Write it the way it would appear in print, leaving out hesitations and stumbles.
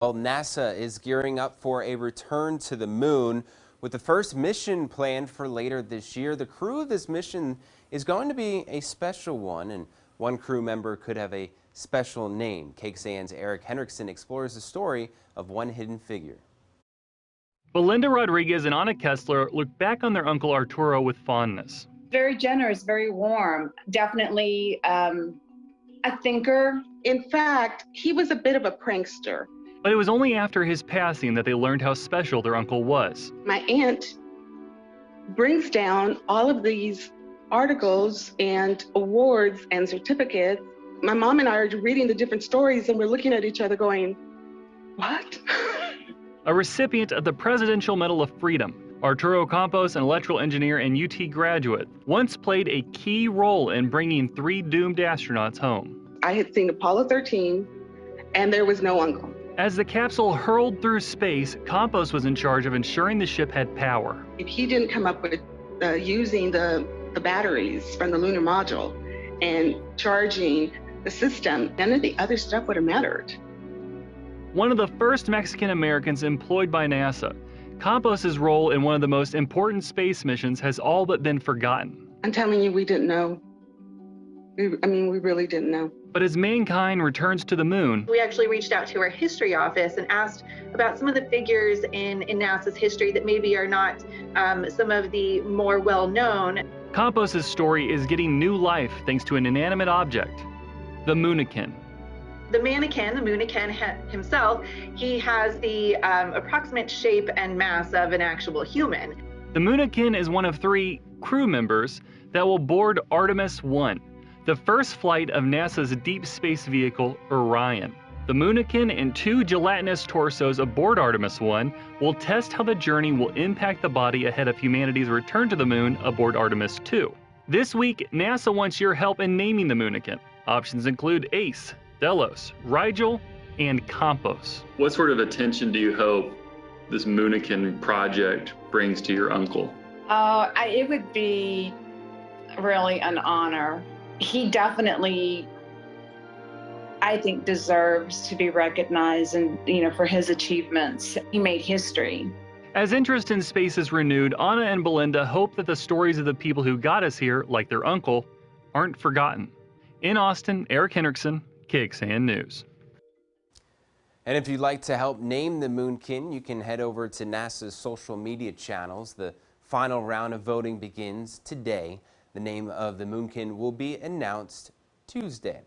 Well, NASA is gearing up for a return to the moon with the first mission planned for later this year. The crew of this mission is going to be a special one, and one crew member could have a special name. KXAN's Henrikson explores the story of one hidden figure. Belinda Rodriguez and Anna Kessler look back on their uncle Arturo with fondness. Very generous, very warm, definitely a thinker. In fact, he was a bit of a prankster. But it was only after his passing that they learned how special their uncle was. My aunt brings down all of these articles and awards and certificates. My mom and I are reading the different stories and we're looking at each other going, what? A recipient of the Presidential Medal of Freedom, Arturo Campos, an electrical engineer and UT graduate, once played a key role in bringing 3 doomed astronauts home. I had seen Apollo 13 and there was no uncle. As the capsule hurled through space, Campos was in charge of ensuring the ship had power. If he didn't come up with using the batteries from the lunar module and charging the system, none of the other stuff would have mattered. One of the first Mexican Americans employed by NASA, Campos' role in one of the most important space missions has all but been forgotten. I'm telling you, we didn't know. We really didn't know. But as mankind returns to the moon, we actually reached out to our history office and asked about some of the figures in NASA's history that maybe are not some of the more well-known. Campos' story is getting new life thanks to an inanimate object, the Moonikin. The mannequin, the Moonikin himself, he has the approximate shape and mass of an actual human. The Moonikin is one of 3 crew members that will board Artemis 1, the first flight of NASA's deep space vehicle, Orion. The Moonikin and 2 gelatinous torsos aboard Artemis 1 will test how the journey will impact the body ahead of humanity's return to the moon aboard Artemis 2. This week, NASA wants your help in naming the Moonikin. Options include Ace, Delos, Rigel, and Campos. What sort of attention do you hope this Moonikin project brings to your uncle? It would be really an honor. He definitely, I think, deserves to be recognized and, for his achievements. He made history. As interest in space is renewed, Anna and Belinda hope that the stories of the people who got us here, like their uncle, aren't forgotten. In Austin, Henrikson, KXAN News. And if you'd like to help name the Moonkin, you can head over to NASA's social media channels. The final round of voting begins today. The name of the Moonkin will be announced Tuesday.